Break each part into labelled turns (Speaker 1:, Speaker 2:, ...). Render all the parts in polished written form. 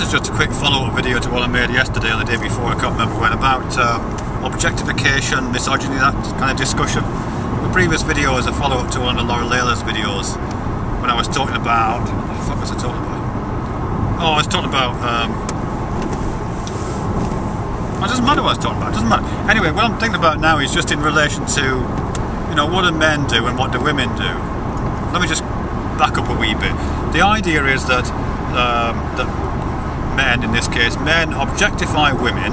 Speaker 1: is just a quick follow-up video to what I made yesterday or the day before, I can't remember when, about objectification, misogyny, that kind of discussion. The previous video is a follow-up to one of Laura Layla's videos when I was talking about... what the fuck was I talking about? Oh, I was talking about... it doesn't matter what I was talking about, it doesn't matter. Anyway, what I'm thinking about now is just in relation to, you know, what do men do and what do women do? Let me just back up a wee bit. The idea is that that men, in this case, men objectify women,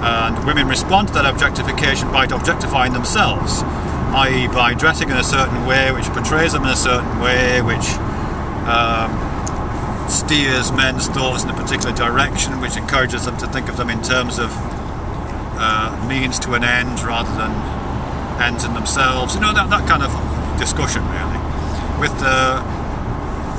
Speaker 1: and women respond to that objectification by objectifying themselves, i.e. by dressing in a certain way which portrays them in a certain way, which steers men's thoughts in a particular direction, which encourages them to think of them in terms of means to an end rather than ends in themselves. You know, that kind of discussion, really.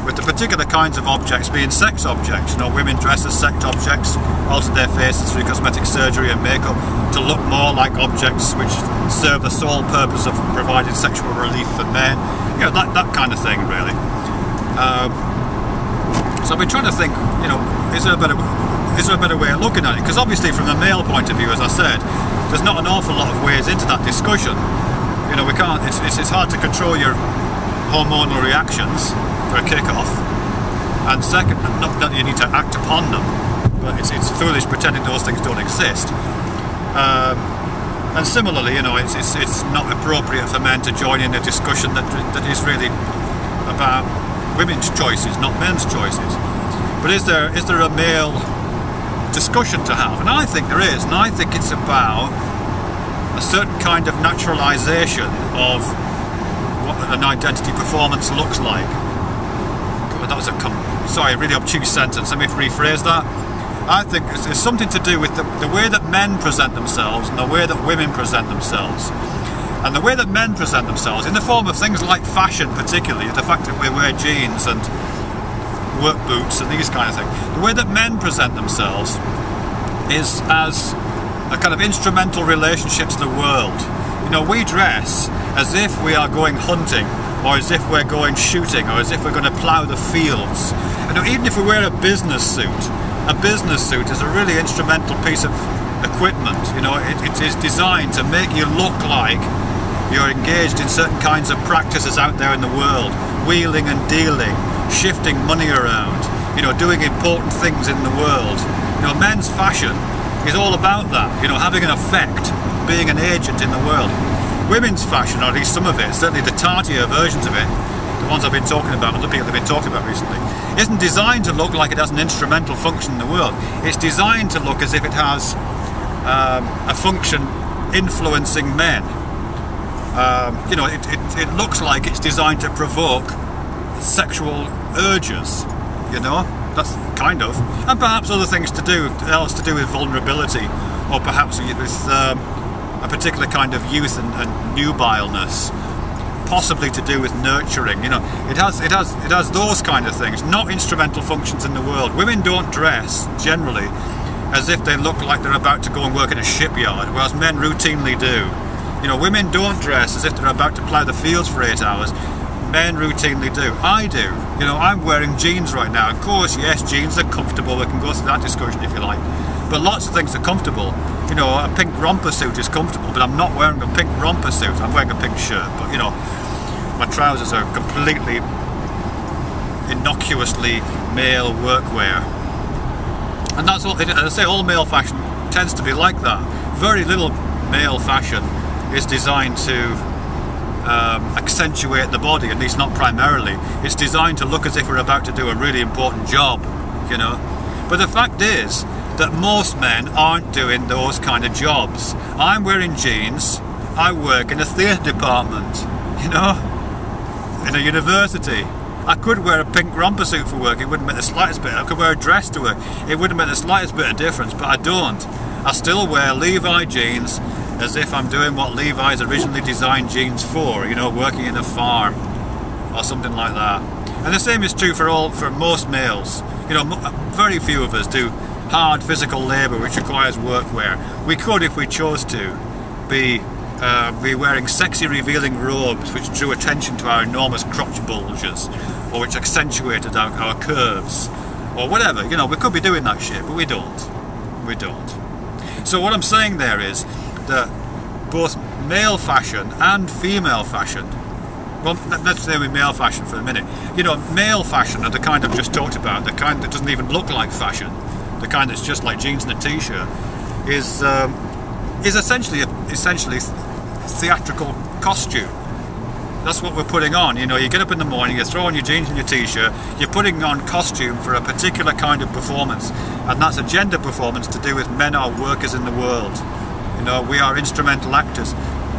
Speaker 1: With the particular kinds of objects being sex objects. You know, women dress as sex objects, alter their faces through cosmetic surgery and makeup to look more like objects which serve the sole purpose of providing sexual relief for men. You know, that kind of thing, really. So I've been trying to think, you know, is there a better way of looking at it? Because obviously from the male point of view, as I said, there's not an awful lot of ways into that discussion. You know, we can't, it's hard to control your hormonal reactions for a kick-off, and second, not that you need to act upon them, but it's foolish pretending those things don't exist. And similarly, you know, it's not appropriate for men to join in a discussion that is really about women's choices, not men's choices. But is there a male discussion to have? And I think there is, and I think it's about a certain kind of naturalisation of what an identity performance looks like. God, that was a really obtuse sentence. Let me rephrase that. I think it's something to do with the way that men present themselves and the way that women present themselves. And the way that men present themselves, in the form of things like fashion particularly, the fact that we wear jeans and work boots and these kind of things, the way that men present themselves is as a kind of instrumental relationship to the world. You know, we dress as if we are going hunting, or as if we're going shooting, or as if we're going to plough the fields. And even if we wear a business suit is a really instrumental piece of equipment. You know, it is designed to make you look like you're engaged in certain kinds of practices out there in the world, wheeling and dealing, shifting money around, you know, doing important things in the world. You know, men's fashion is all about that, you know, having an effect, being an agent in the world. Women's fashion, or at least some of it, certainly the tartier versions of it, the ones I've been talking about, other people have been talking about recently, isn't designed to look like it has an instrumental function in the world. It's designed to look as if it has a function influencing men. You know, it looks like it's designed to provoke sexual urges, you know, that's kind of, and perhaps other things else to do with vulnerability, or perhaps with a particular kind of youth and nubileness, possibly to do with nurturing. You know, it has those kind of things, not instrumental functions in the world. Women don't dress generally as if they look like they're about to go and work in a shipyard, whereas men routinely do. You know, women don't dress as if they're about to plough the fields for 8 hours. Men routinely do. I do. You know, I'm wearing jeans right now. Of course, yes, jeans are comfortable. We can go through that discussion if you like. But lots of things are comfortable. You know, a pink romper suit is comfortable, but I'm not wearing a pink romper suit. I'm wearing a pink shirt. But, you know, my trousers are completely innocuously male workwear. And that's all, as I say, all male fashion tends to be like that. Very little male fashion is designed to accentuate the body, at least not primarily. It's designed to look as if we're about to do a really important job, you know. But the fact is that most men aren't doing those kind of jobs. I'm wearing jeans, I work in a theatre department, you know, in a university. I could wear a pink romper suit for work, it wouldn't make the slightest bit. I could wear a dress to work, it wouldn't make the slightest bit of difference, but I don't. I still wear Levi jeans as if I'm doing what Levi's originally designed jeans for, you know, working in a farm or something like that. And the same is true for most males. You know, very few of us do hard physical labour which requires workwear. We could, if we chose to, be wearing sexy revealing robes which drew attention to our enormous crotch bulges, or which accentuated our curves, or whatever. You know, we could be doing that shit, but we don't. We don't. So what I'm saying there is that both male fashion and female fashion, well, let's stay with male fashion for a minute. You know, male fashion, and the kind I've just talked about, the kind that doesn't even look like fashion, the kind that's just like jeans and a t-shirt, is essentially theatrical costume. That's what we're putting on. You know, you get up in the morning, you throw on your jeans and your t-shirt, you're putting on costume for a particular kind of performance, and that's a gender performance to do with men are workers in the world. You know, we are instrumental actors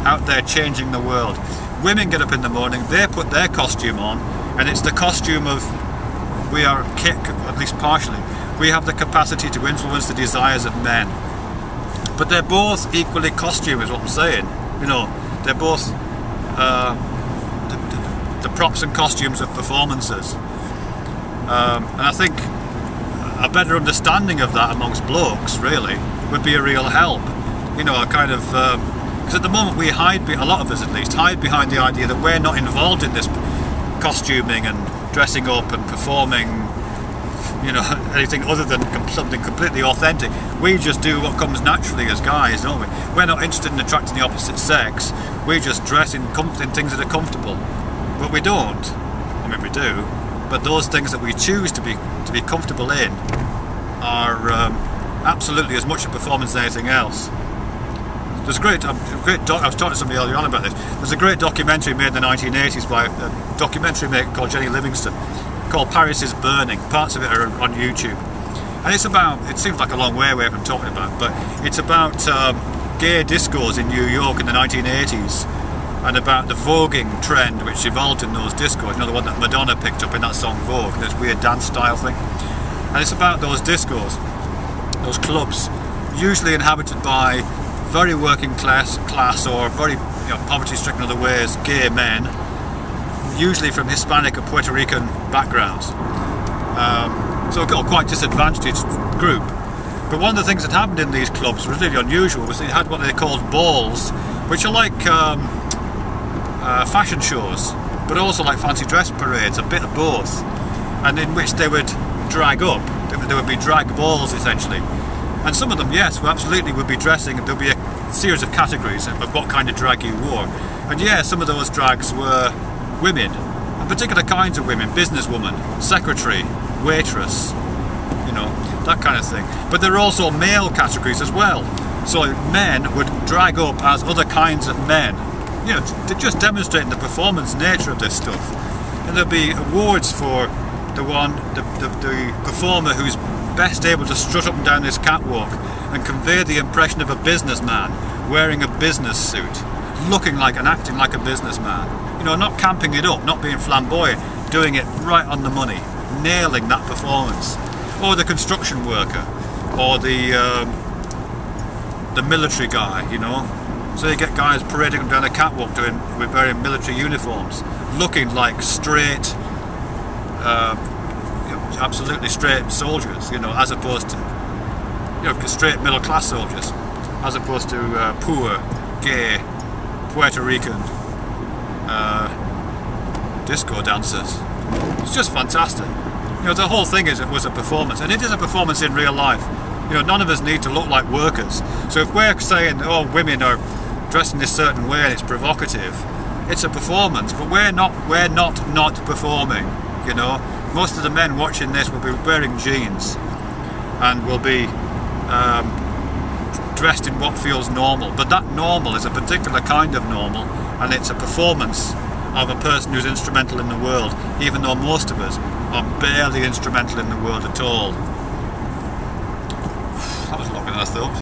Speaker 1: out there changing the world. Women get up in the morning, they put their costume on, and it's the costume of, we are, at least partially, we have the capacity to influence the desires of men. But they're both equally costume, is what I'm saying. You know, they're both the props and costumes of performances. And I think a better understanding of that amongst blokes, really, would be a real help. You know, a kind of... because at the moment we hide, a lot of us at least, hide behind the idea that we're not involved in this costuming and dressing up and performing, you know, anything other than something completely authentic. We just do what comes naturally as guys, don't we? We're not interested in attracting the opposite sex. We just dress in things that are comfortable. But we don't. I mean, we do. But those things that we choose to be comfortable in are absolutely as much a performance as anything else. There's a great I was talking to somebody earlier on about this. There's a great documentary made in the 1980s by a documentary maker called Jenny Livingston, called Paris is Burning. Parts of it are on YouTube, and it's about, it seems like a long way away from talking about, but it's about gay discos in New York in the 1980s, and about the voguing trend which evolved in those discos. You know, the one that Madonna picked up in that song Vogue, this weird dance style thing. And it's about those discos, those clubs, usually inhabited by very working class or very, you know, poverty-stricken other ways, gay men, usually from Hispanic or Puerto Rican backgrounds. So a quite disadvantaged group. But one of the things that happened in these clubs was really unusual, was they had what they called balls, which are like fashion shows, but also like fancy dress parades, a bit of both, and in which they would drag up. There would be drag balls, essentially. And some of them, yes, absolutely would be dressing, and there'll be a series of categories of what kind of drag you wore. And yeah, some of those drags were women, and particular kinds of women, businesswoman, secretary, waitress, you know, that kind of thing. But there are also male categories as well. So men would drag up as other kinds of men, you know, to just demonstrating the performance nature of this stuff. And there'll be awards for the performer who's best able to strut up and down this catwalk and convey the impression of a businessman wearing a business suit, looking like and acting like a businessman. You know, not camping it up, not being flamboyant, doing it right on the money, nailing that performance. Or the construction worker, or the military guy, you know. So you get guys parading down a catwalk with wearing military uniforms, looking like straight, absolutely straight soldiers, you know, as opposed to, you know, straight middle class soldiers, as opposed to poor, gay, Puerto Rican disco dancers. It's just fantastic. You know, the whole thing was a performance, and it is a performance in real life. You know, none of us need to look like workers. So if we're saying, oh, women are dressed in this certain way and it's provocative, it's a performance, but we're not performing, you know. Most of the men watching this will be wearing jeans and will be dressed in what feels normal, but that normal is a particular kind of normal, and it's a performance of a person who's instrumental in the world, even though most of us are barely instrumental in the world at all. That was longer than I thought.